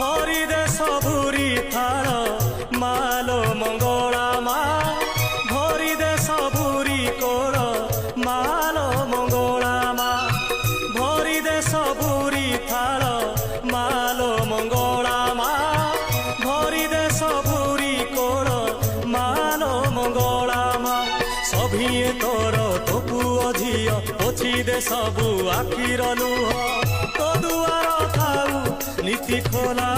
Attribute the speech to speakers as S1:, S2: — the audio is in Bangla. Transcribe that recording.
S1: ভরি দে সবুরি থাল মালো মঙ্গলা মা ভরি দে সবুরি কোল মালো মঙ্গলা মা ভরি দে সবুরি থাল মালো মঙ্গলা মা ভরি দে সবুরি কোল মালো মঙ্গলা মা সভিয়ে তোর তো পুଅ ଝିଅ ପୋଛି ଦେ ସବୁ ଆଖିର ଲୁହ ତୋ ଦୁଆର ଥାଉ ନୀତି ଖୋଲା